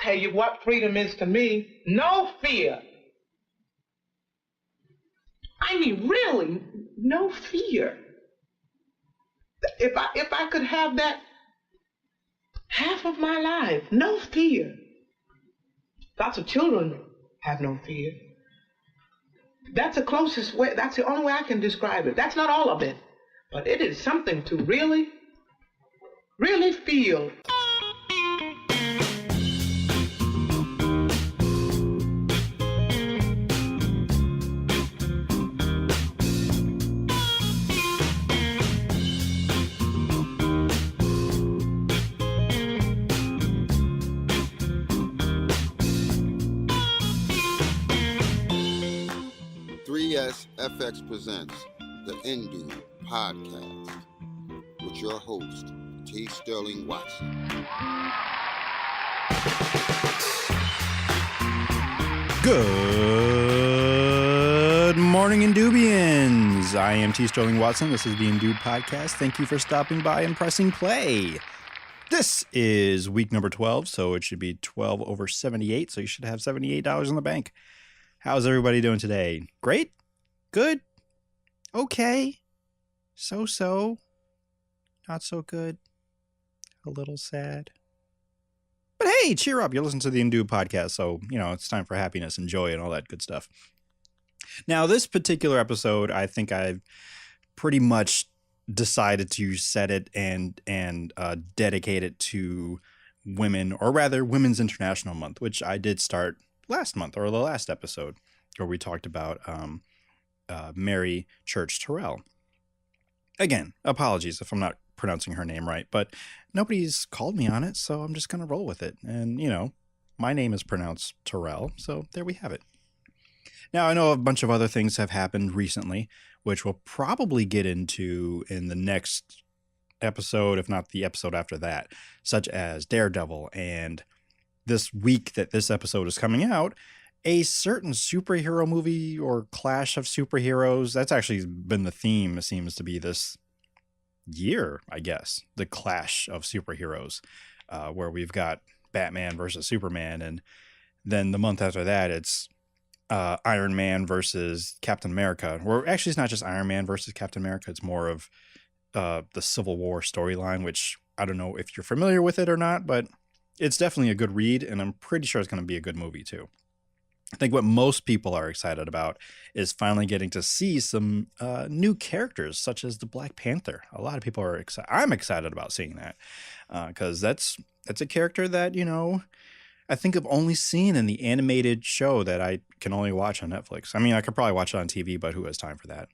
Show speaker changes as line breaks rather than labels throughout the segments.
tell you what freedom is to me. No fear. I mean, really, no fear. If I could have that half of my life, no fear. Lots of children have no fear. That's the closest way, that's the only way I can describe it. That's not all of it, but it is something to really, really feel.
FX presents the Indoob podcast with your host, T. Sterling Watson.
Good morning, Indoobians. I am T. Sterling Watson. This is the Indoob podcast. Thank you for stopping by and pressing play. This is week number 12, so it should be 12 over 78, so you should have $78 in the bank. How's everybody doing today? Great? Good? Okay? So-so? Not so good? A little sad? But hey, cheer up. You're listening to the Indoob podcast, so, it's time for happiness and joy and all that good stuff. Now, this particular episode, I think I've pretty much decided to set it and dedicate it to women, or rather, Women's International Month, which I did start last month, or the last episode, where we talked about Mary Church Terrell. Again, apologies if I'm not pronouncing her name right, but nobody's called me on it, so I'm just going to roll with it. And, my name is pronounced Terrell, so there we have it. Now, I know a bunch of other things have happened recently, which we'll probably get into in the next episode, if not the episode after that, such as Daredevil. And this week that this episode is coming out, a certain superhero movie or clash of superheroes. That's actually been the theme, it seems to be this year, I guess. The clash of superheroes, where we've got Batman versus Superman. And then the month after that, it's Iron Man versus Captain America. Or actually, it's not just Iron Man versus Captain America. It's more of the Civil War storyline, which I don't know if you're familiar with it or not, but it's definitely a good read. And I'm pretty sure it's going to be a good movie, too. I think what most people are excited about is finally getting to see some new characters, such as the Black Panther. A lot of people are excited. I'm excited about seeing that because that's a character that, I think I've only seen in the animated show that I can only watch on Netflix. I mean, I could probably watch it on TV, but who has time for that?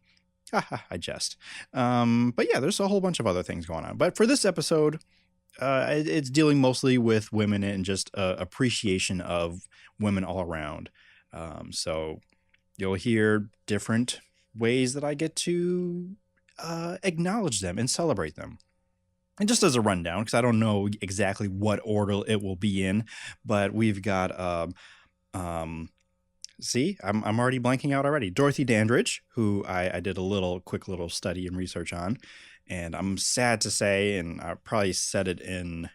I jest. But yeah, there's a whole bunch of other things going on. But for this episode, it's dealing mostly with women and just appreciation of women all around. So you'll hear different ways that I get to acknowledge them and celebrate them. And just as a rundown, because I don't know exactly what order it will be in, but we've got, see, I'm already blanking out already. Dorothy Dandridge, who I did a quick little study and research on. And I'm sad to say, and I probably said it in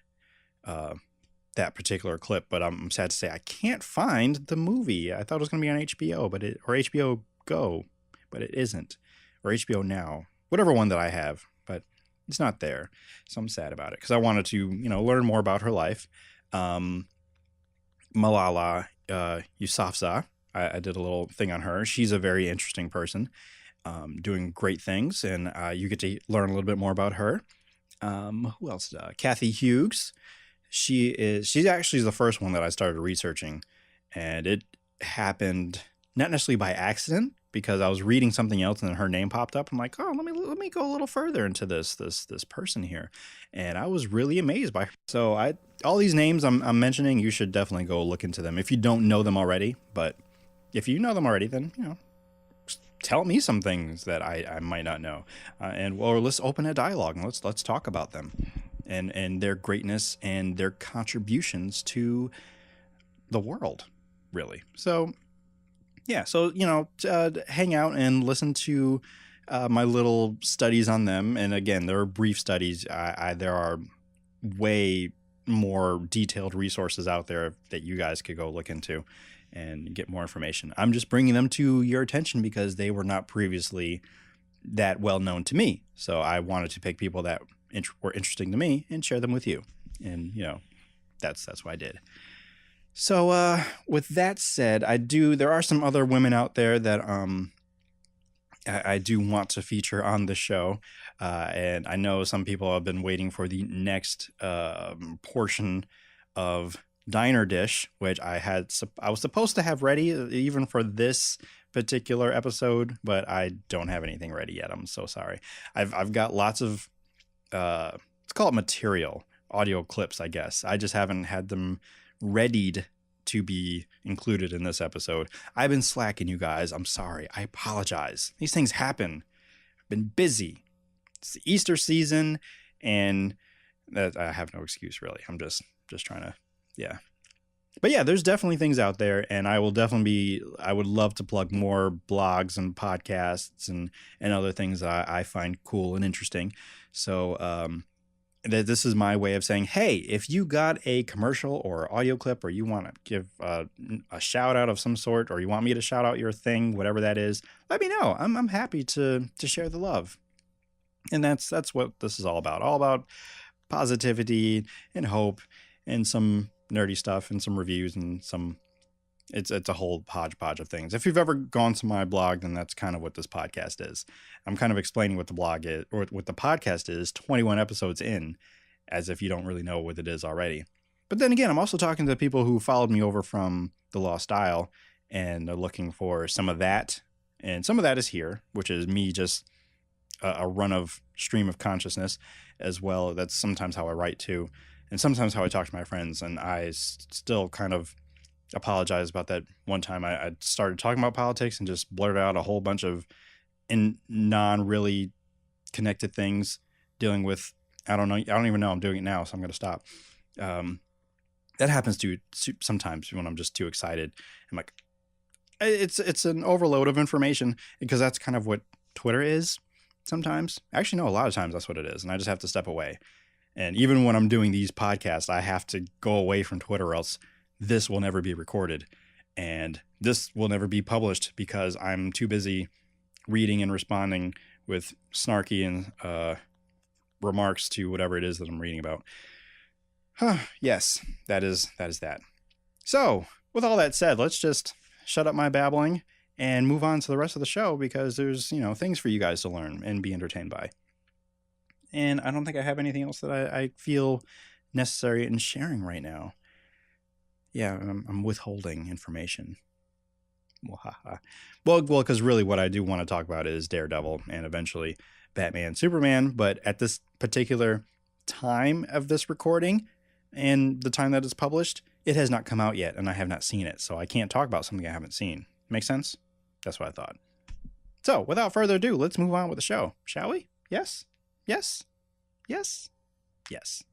that particular clip, but I'm sad to say I can't find the movie. I thought it was going to be on HBO, or HBO Go, but it isn't, or HBO Now, whatever one that I have, but it's not there. So I'm sad about it because I wanted to, learn more about her life. Malala Yousafzai, I did a little thing on her. She's a very interesting person, doing great things, and you get to learn a little bit more about her. Who else? Cathy Hughes. She's actually the first one that I started researching, and it happened not necessarily by accident because I was reading something else and then her name popped up. I'm like, oh, let me go a little further into this person here, and I was really amazed by her. So all these names I'm mentioning, you should definitely go look into them if you don't know them already. But if you know them already, then tell me some things that I might not know, or let's open a dialogue and let's talk about them. And their greatness and their contributions to the world, really. So, yeah. So, hang out and listen to my little studies on them. And again, there are brief studies. There are way more detailed resources out there that you guys could go look into and get more information. I'm just bringing them to your attention because they were not previously that well known to me. So I wanted to pick people that were interesting to me and share them with you. And, you know, that's what I did. So with that said, there are some other women out there that I do want to feature on the show. And I know some people have been waiting for the next portion of Diner Dish, which I was supposed to have ready even for this particular episode, but I don't have anything ready yet. I'm so sorry. I've got lots of let's call it material, audio clips, I guess. I just haven't had them readied to be included in this episode. I've been slacking, you guys. I'm sorry. I apologize. These things happen. I've been busy. It's the Easter season, and I have no excuse, really. I'm just trying to, yeah. But yeah, there's definitely things out there, and I would love to plug more blogs and podcasts and other things that I find cool and interesting. So this is my way of saying, hey, if you got a commercial or audio clip, or you want to give a shout out of some sort, or you want me to shout out your thing, whatever that is, let me know. I'm happy to share the love. And that's what this is all about positivity and hope and some nerdy stuff and some reviews and it's a whole hodgepodge of things. If you've ever gone to my blog, then that's kind of what this podcast is. I'm kind of explaining what the blog is, or what the podcast is, 21 episodes in, as if you don't really know what it is already. But then again, I'm also talking to people who followed me over from The Lost Isle and are looking for some of that. And some of that is here, which is me just a run of stream of consciousness as well. That's sometimes how I write too. And sometimes how I talk to my friends. And I still kind of apologize about that one time I started talking about politics and just blurted out a whole bunch of non-really connected things dealing with, I don't even know I'm doing it now, so I'm going to stop. That happens to sometimes when I'm just too excited. I'm like, it's an overload of information, because that's kind of what Twitter is sometimes. Actually, no, a lot of times that's what it is. And I just have to step away. And even when I'm doing these podcasts, I have to go away from Twitter, or else this will never be recorded and this will never be published, because I'm too busy reading and responding with snarky and remarks to whatever it is that I'm reading about. Yes, that is that. So with all that said, let's just shut up my babbling and move on to the rest of the show, because there's, things for you guys to learn and be entertained by. And I don't think I have anything else that I feel necessary in sharing right now. Yeah, I'm withholding information. Well, because really what I do want to talk about is Daredevil and eventually Batman, Superman. But at this particular time of this recording and the time that it's published, it has not come out yet, and I have not seen it. So I can't talk about something I haven't seen. Make sense? That's what I thought. So without further ado, let's move on with the show, shall we? Yes? Yes? Yes? Yes.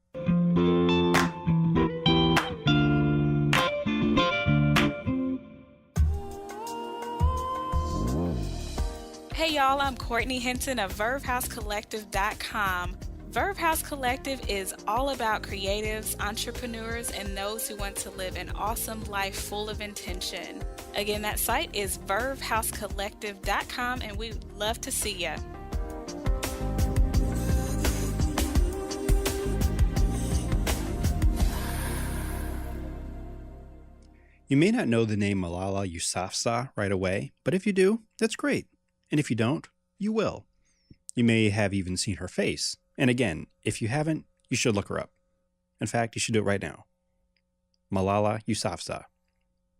Hey y'all, I'm Courtney Hinton of VerveHouseCollective.com. Verve House Collective is all about creatives, entrepreneurs, and those who want to live an awesome life full of intention. Again, that site is VerveHouseCollective.com, and we'd love to see ya.
You may not know the name Malala Yousafzai right away, but if you do, that's great. And if you don't, you will. You may have even seen her face. And again, if you haven't, you should look her up. In fact, you should do it right now. Malala Yousafzai.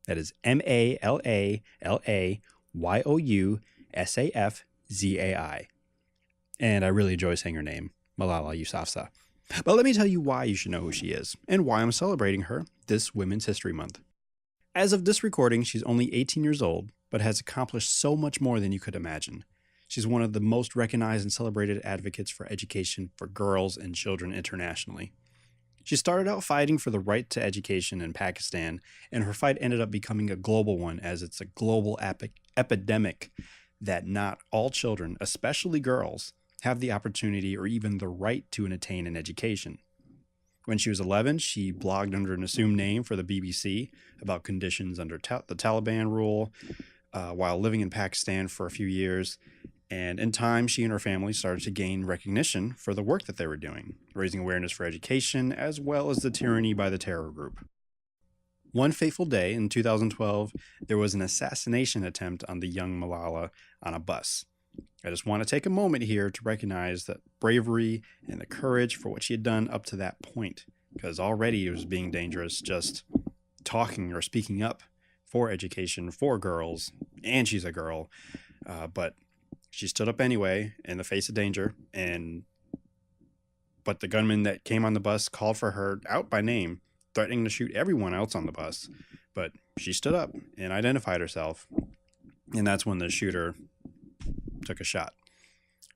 That is MALALAYOUSAFZAI. And I really enjoy saying her name, Malala Yousafzai. But let me tell you why you should know who she is, and why I'm celebrating her this Women's History Month. As of this recording, she's only 18 years old, but has accomplished so much more than you could imagine. She's one of the most recognized and celebrated advocates for education for girls and children internationally. She started out fighting for the right to education in Pakistan, and her fight ended up becoming a global one, as it's a global epidemic that not all children, especially girls, have the opportunity or even the right to attain an education. When she was 11, she blogged under an assumed name for the BBC about conditions under the Taliban rule while living in Pakistan for a few years. And in time, she and her family started to gain recognition for the work that they were doing, raising awareness for education, as well as the tyranny by the terror group. One fateful day in 2012, there was an assassination attempt on the young Malala on a bus. I just want to take a moment here to recognize the bravery and the courage for what she had done up to that point, because already it was being dangerous just talking or speaking up for education for girls, and she's a girl, but she stood up anyway in the face of danger, but the gunman that came on the bus called for her out by name, threatening to shoot everyone else on the bus. But she stood up and identified herself, and that's when the shooter took a shot.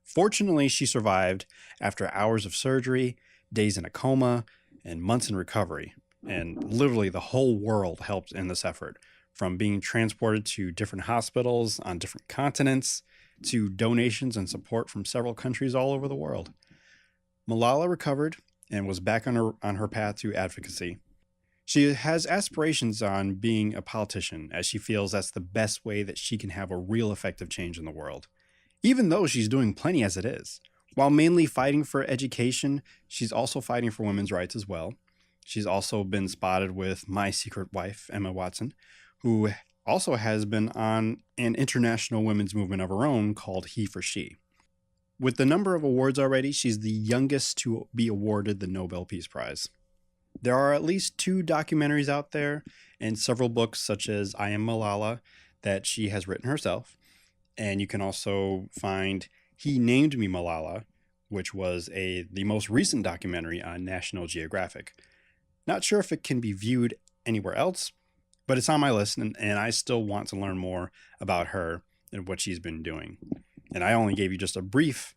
Fortunately, she survived after hours of surgery, days in a coma, and months in recovery. And literally the whole world helped in this effort, from being transported to different hospitals on different continents to donations and support from several countries all over the world. Malala recovered and was back on her path to advocacy. She has aspirations on being a politician, as she feels that's the best way that she can have a real effective change in the world, even though she's doing plenty as it is. While mainly fighting for education, she's also fighting for women's rights as well. She's also been spotted with my secret wife, Emma Watson, who also has been on an international women's movement of her own called He for She. With the number of awards already, she's the youngest to be awarded the Nobel Peace Prize. There are at least 2 documentaries out there and several books such as I Am Malala that she has written herself. And you can also find He Named Me Malala, which was the most recent documentary on National Geographic. Not sure if it can be viewed anywhere else, but it's on my list, and I still want to learn more about her and what she's been doing. And I only gave you just a brief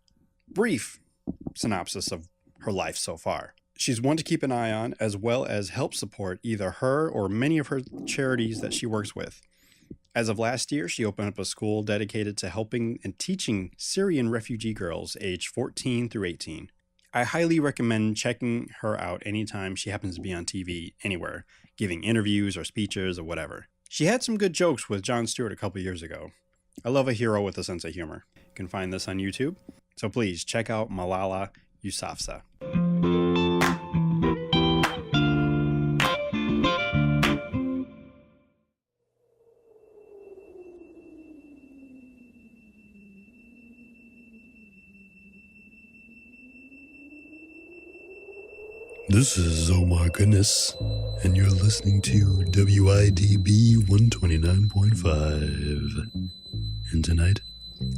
synopsis of her life so far. She's one to keep an eye on, as well as help support either her or many of her charities that she works with. As of last year, she opened up a school dedicated to helping and teaching Syrian refugee girls aged 14 through 18. I highly recommend checking her out anytime she happens to be on TV anywhere, giving interviews or speeches or whatever. She had some good jokes with Jon Stewart a couple years ago. I love a hero with a sense of humor. You can find this on YouTube. So please check out Malala Yousafzai.
This is Omar Goodness, and you're listening to WIDB 129.5. And tonight,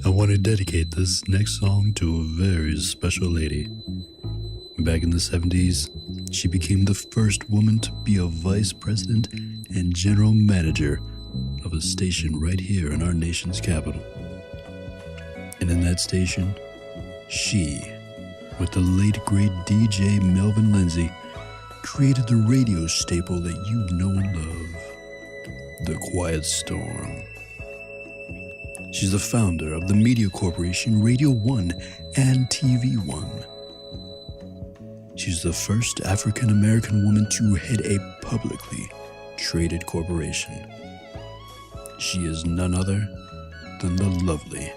I want to dedicate this next song to a very special lady. Back in the 70s, she became the first woman to be a vice president and general manager of a station right here in our nation's capital. And in that station, she, with the late great DJ Melvin Lindsay, created the radio staple that you know and love, The Quiet Storm. She's the founder of the media corporation Radio 1 and TV 1. She's the first African-American woman to head a publicly traded corporation. She is none other than the lovely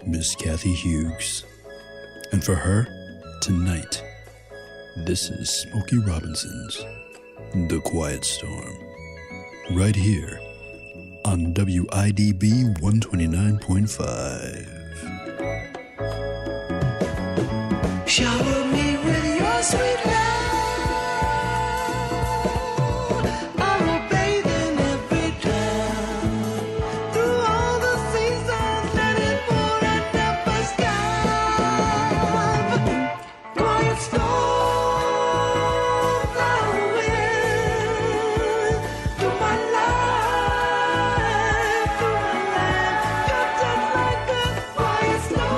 Miss Cathy Hughes. And for her, tonight, this is Smokey Robinson's The Quiet Storm, right here on WIDB 129.5.
Shower me with your sweet love. I will bathe in every cloud. Through all the seasons, let it pour and never stop. Quiet storm, fly away through my life, You're just like a quiet storm.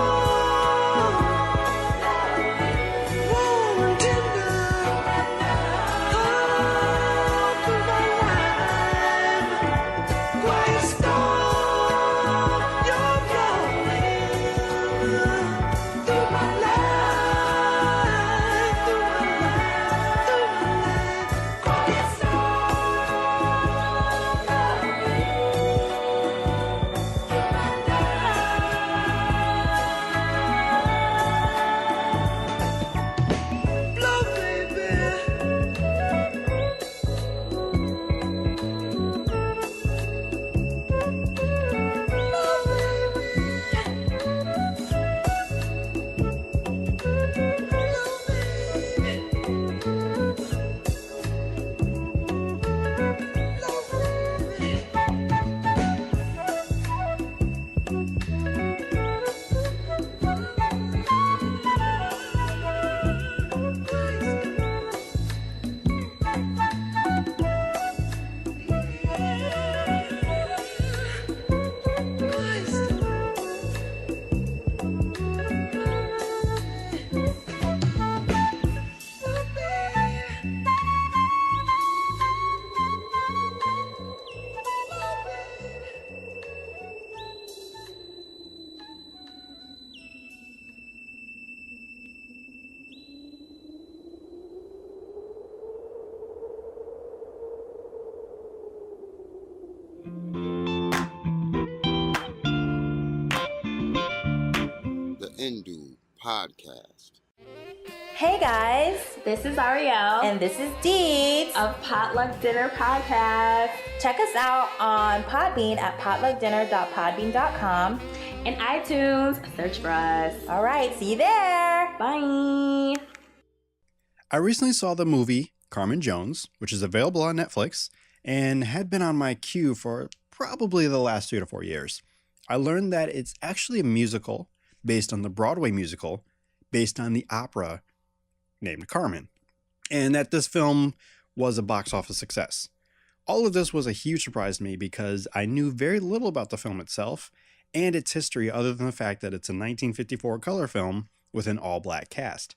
indoob podcast.
Hey guys,
This is Ariel
and this is Deeds.
of Potluck Dinner Podcast
Check us out on Podbean at potluckdinner.podbean.com.
and iTunes. Search for us.
All right, see you there.
Bye.
I recently saw the movie Carmen Jones, which is available on Netflix, and had been on my queue for probably the last 3 to 4 years. I learned that it's actually a musical based on the Broadway musical, based on the opera named Carmen, and that this film was a box office success. All of this was a huge surprise to me because I knew very little about the film itself and its history other than the fact that it's a 1954 color film with an all-black cast.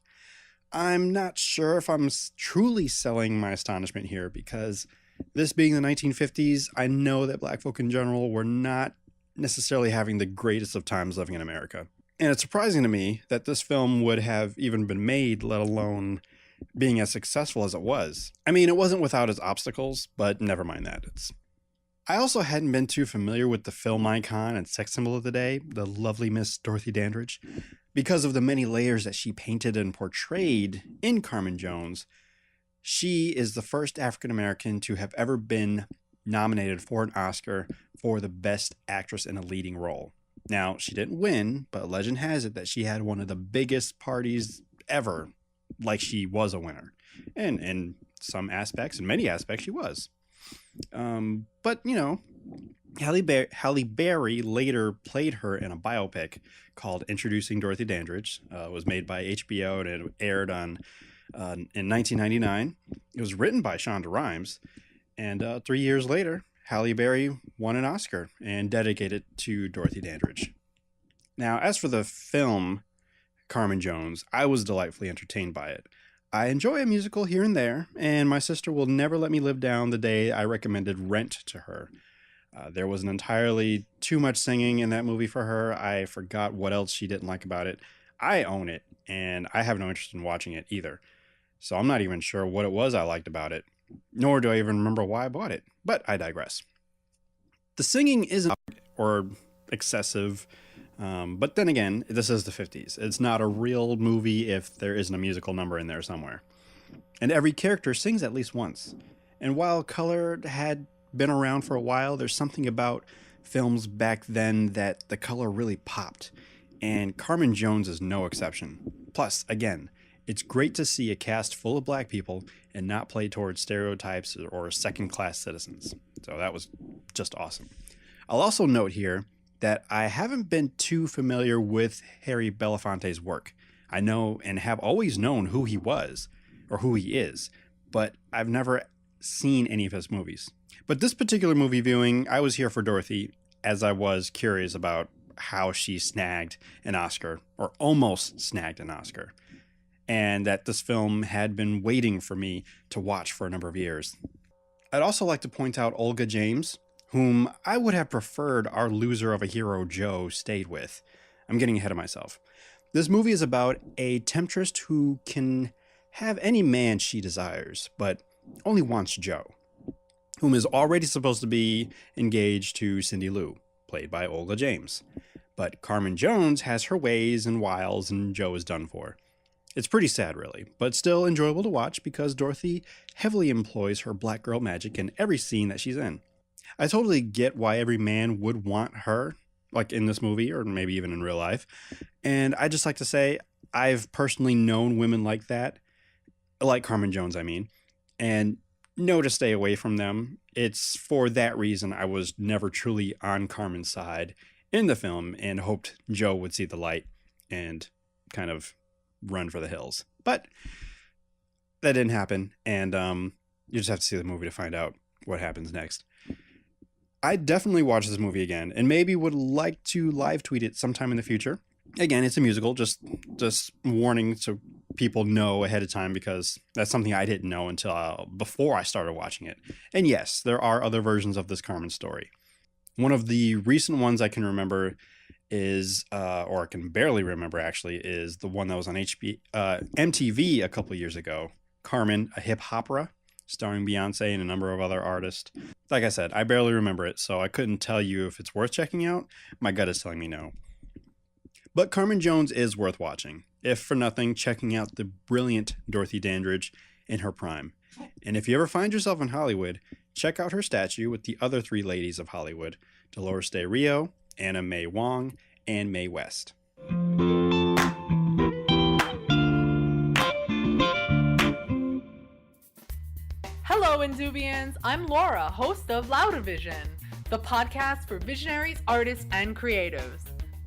I'm not sure if I'm truly selling my astonishment here because this being the 1950s, I know that black folk in general were not necessarily having the greatest of times living in America. And it's surprising to me that this film would have even been made, let alone being as successful as it was. I mean, it wasn't without its obstacles, but never mind that. I also hadn't been too familiar with the film icon and sex symbol of the day, the lovely Miss Dorothy Dandridge, because of the many layers that she painted and portrayed in Carmen Jones. She is the first African American to have ever been nominated for an Oscar for the Best Actress in a Leading Role. Now, she didn't win, but legend has it that she had one of the biggest parties ever, like she was a winner. And in some aspects, in many aspects, she was. But, you know, Halle Berry later played her in a biopic called Introducing Dorothy Dandridge. It was made by HBO and it aired in 1999. It was written by Shonda Rhimes. And 3 years later, Halle Berry won an Oscar and dedicated it to Dorothy Dandridge. Now, as for the film Carmen Jones, I was delightfully entertained by it. I enjoy a musical here and there, and my sister will never let me live down the day I recommended Rent to her. There was an entirely too much singing in that movie for her. I forgot what else she didn't like about it. I own it, and I have no interest in watching it either. So I'm not even sure what it was I liked about it, nor do I even remember why I bought it, but I digress. The singing isn't or excessive, but then again, this is the 50s. It's not a real movie if there isn't a musical number in there somewhere. And every character sings at least once. And while color had been around for a while, there's something about films back then that the color really popped. And Carmen Jones is no exception. Plus, again, it's great to see a cast full of black people and not play towards stereotypes or second-class citizens. So that was just awesome. I'll also note here that I haven't been too familiar with Harry Belafonte's work. I know and have always known who he was, or who he is, but I've never seen any of his movies. But this particular movie viewing, I was here for Dorothy, as I was curious about how she snagged an Oscar, or almost snagged an Oscar, and that this film had been waiting for me to watch for a number of years. I'd also like to point out Olga James, whom I would have preferred our loser of a hero Joe stayed with. I'm getting ahead of myself. This movie is about a temptress who can have any man she desires, but only wants Joe, whom is already supposed to be engaged to Cindy Lou, played by Olga James. But Carmen Jones has her ways and wiles, and Joe is done for. It's pretty sad, really, but still enjoyable to watch because Dorothy heavily employs her black girl magic in every scene that she's in. I totally get why every man would want her, like in this movie, or maybe even in real life. And I just like to say, I've personally known women like that, like Carmen Jones, I mean, and know to stay away from them. It's for that reason I was never truly on Carmen's side in the film and hoped Joe would see the light and kind of run for the hills. But that didn't happen, and you just have to see the movie to find out what happens next. I definitely watch this movie again, and maybe would like to live tweet it sometime in the future. Again, it's a musical, just warning so people know ahead of time, because that's something I didn't know until before I started watching it. And yes, there are other versions of this Carmen story. One of the recent ones I can remember is, or I can barely remember actually, is the one that was on MTV a couple years ago, Carmen, a hip opera, starring Beyonce and a number of other artists. Like I said, I barely remember it, so I couldn't tell you if it's worth checking out. My gut is telling me no. But Carmen Jones is worth watching, if for nothing, checking out the brilliant Dorothy Dandridge in her prime. And if you ever find yourself in Hollywood, check out her statue with the other three ladies of Hollywood, Dolores Day Rio, Anna Mae Wong, and Mae West.
Hello, Indubians. I'm Laura, host of Loudavision, the podcast for visionaries, artists, and creatives.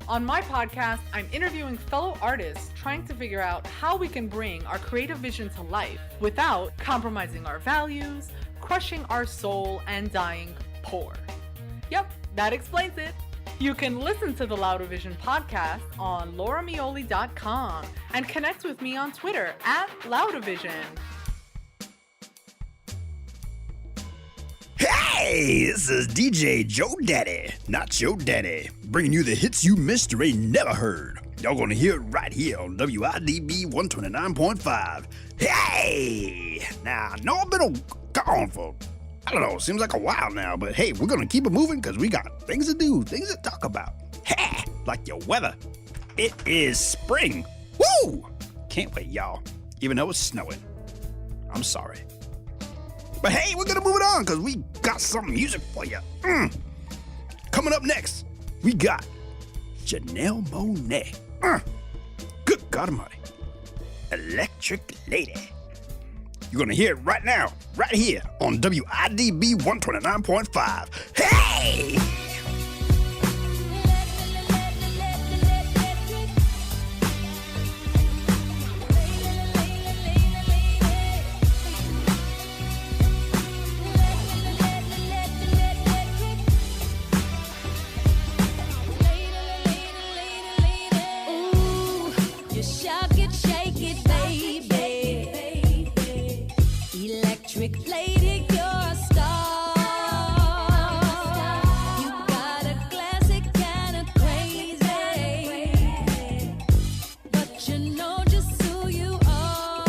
On my podcast, I'm interviewing fellow artists trying to figure out how we can bring our creative vision to life without compromising our values, crushing our soul, and dying poor. Yep, that explains it. You can listen to the Loudavision podcast on laurameoli.com and connect with me on Twitter at Loudavision.
Hey, this is DJ Joe Daddy, not Joe Daddy, bringing you the hits you missed or ain't never heard. Y'all gonna hear it right here on WIDB 129.5. Hey! Now, I know I've been gone for, I don't know, seems like a while now, but hey, we're gonna keep it moving because we got things to do, things to talk about. Hey, like your weather. It is spring. Woo! Can't wait, y'all, even though it's snowing. I'm sorry. But hey, we're gonna move it on because we got some music for you. Coming up next, we got Janelle Monae. Good God Almighty. Electric Lady. You're gonna hear it right now, right here on WIDB 129.5. Hey!
Lady, you're a star. You got a classic kind of crazy, but you know just who you are.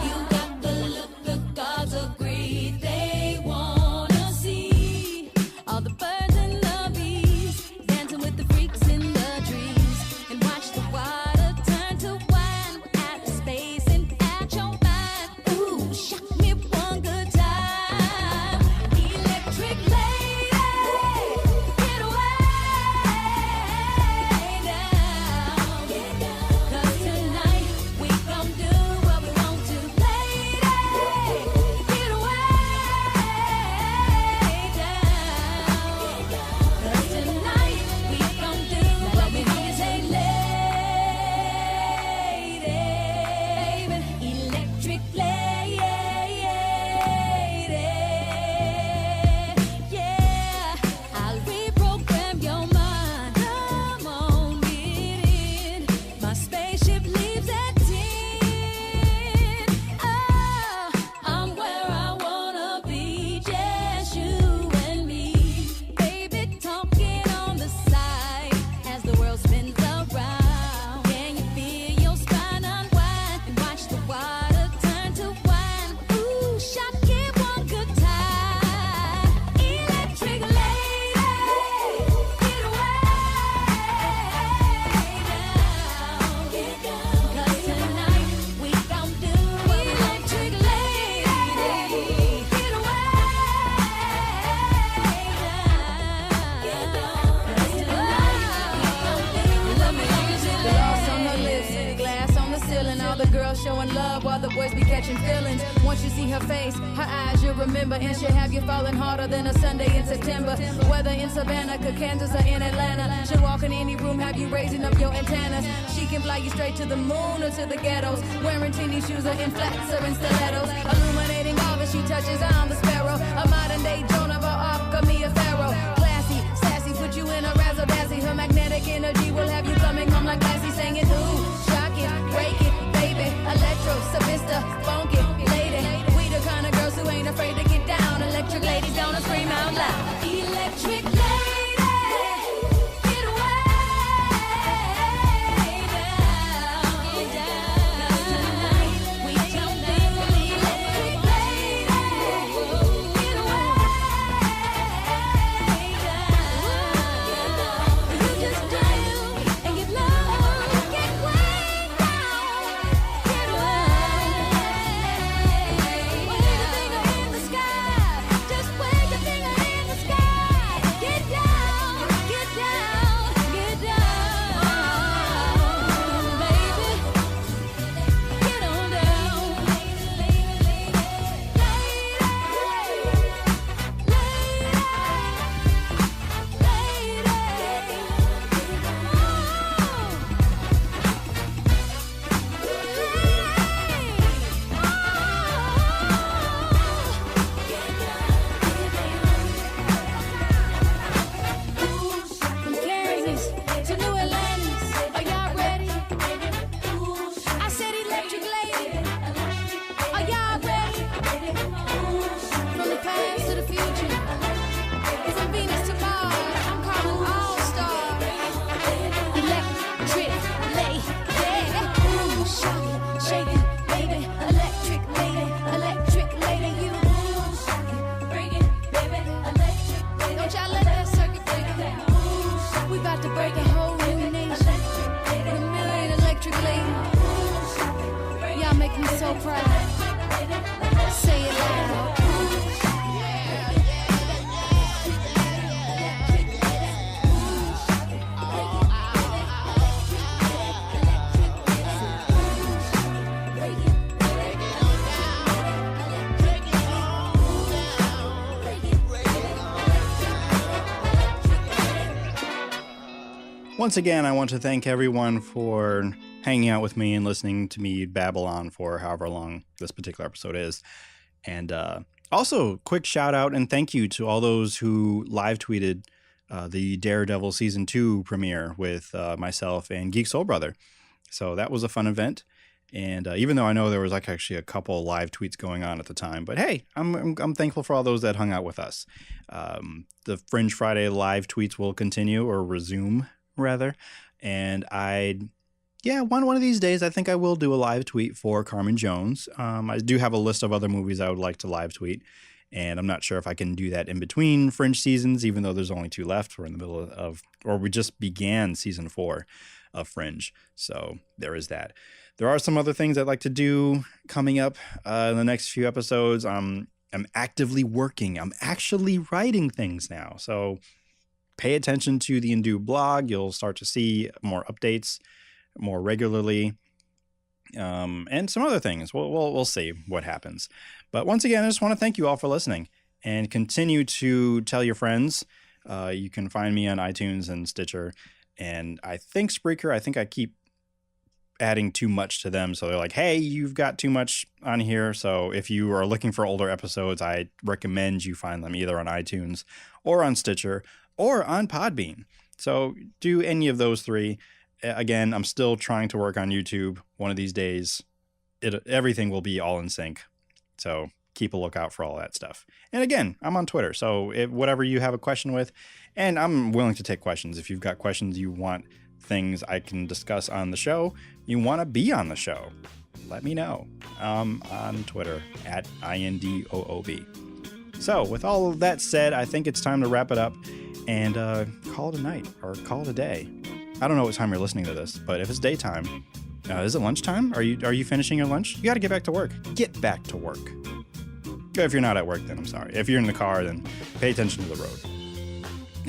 You got the look the gods agree they wanna see. All the birds and the bees dancing with the freaks in the trees, and watch the water turn to wine at the space and at your mind. Shock me one good time. Electric lady, get away now. 'Cause tonight we gon' do what we want to. Lady, get away down. 'Cause tonight we gon' do what we want to. Say lady, electric lady.
Showing love while the boys be catching feelings. Once you see her face, her eyes you'll remember, and she'll have you falling harder than a Sunday in September. Whether in Savannah, Kansas, or in Atlanta, she'll walk in any room, have you raising up your antennas. She can fly you straight to the moon or to the ghettos, wearing teeny shoes or in flats or in stilettos. Illuminating all that she touches, I'm the sparrow, a modern day Joan of Arc, or Mia Farrow. Classy, sassy, put you in a razzle dazzle. Her magnetic energy will have you coming home like Lassie, singing ooh, shock it, break it. Electro, Savista, funky, lady. We the kind of girls who ain't afraid to get down. Electric ladies gonna scream out loud. Electric lady, get away down. Tonight we jump in. Electric lady, get away about to break a whole new nation. With a million electric ladies. Y'all make me so proud. Say it loud.
Once again, I want to thank everyone for hanging out with me and listening to me babble on for however long this particular episode is. And also, quick shout out and thank you to all those who live tweeted the Daredevil Season 2 premiere with myself and Geek Soul Brother. So that was a fun event. And even though I know there was like actually a couple live tweets going on at the time, but hey, I'm thankful for all those that hung out with us. The Fringe Friday live tweets will continue or resume rather. And one of these days, I think I will do a live tweet for Carmen Jones. I do have a list of other movies I would like to live tweet, and I'm not sure if I can do that in between Fringe seasons, even though there's only 2 left. We're in the middle of, or we just began season 4 of Fringe. So there is that. There are some other things I'd like to do coming up in the next few episodes. I'm actively working. I'm actually writing things now. So pay attention to the indoob blog. You'll start to see more updates more regularly, and some other things. We'll see what happens. But once again, I just want to thank you all for listening and continue to tell your friends. You can find me on iTunes and Stitcher, and I think Spreaker. I think I keep adding too much to them, so they're like, hey, you've got too much on here. So if you are looking for older episodes, I recommend you find them either on iTunes or on Stitcher or on Podbean. So do any of those 3. Again, I'm still trying to work on YouTube. One of these days, everything will be all in sync. So keep a lookout for all that stuff. And again, I'm on Twitter. So whatever you have a question with, and I'm willing to take questions. If you've got questions, you want things I can discuss on the show, you want to be on the show, let me know. On Twitter at INDOOB. So with all of that said, I think it's time to wrap it up and call it a night or call it a day. I don't know what time you're listening to this, but if it's daytime, is it lunchtime? Are you finishing your lunch? You got to get back to work. Get back to work. If you're not at work, then I'm sorry. If you're in the car, then pay attention to the road.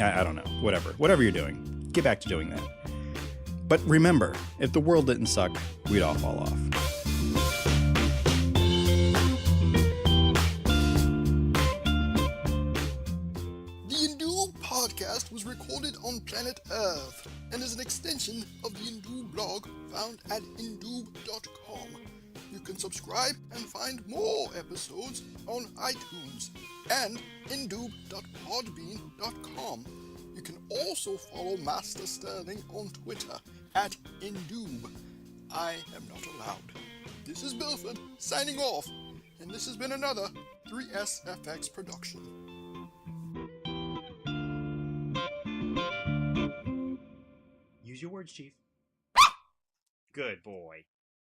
I don't know. Whatever you're doing, get back to doing that. But remember, if the world didn't suck, we'd all fall off.
Was recorded on planet Earth and is an extension of the Indoob blog found at indoob.com. You can subscribe and find more episodes on iTunes and indoob.podbean.com. You can also follow Master Sterling on Twitter at indoob. I am not allowed. This is Bilford signing off, and this has been another 3SFX production.
Use your words, Chief. Good boy.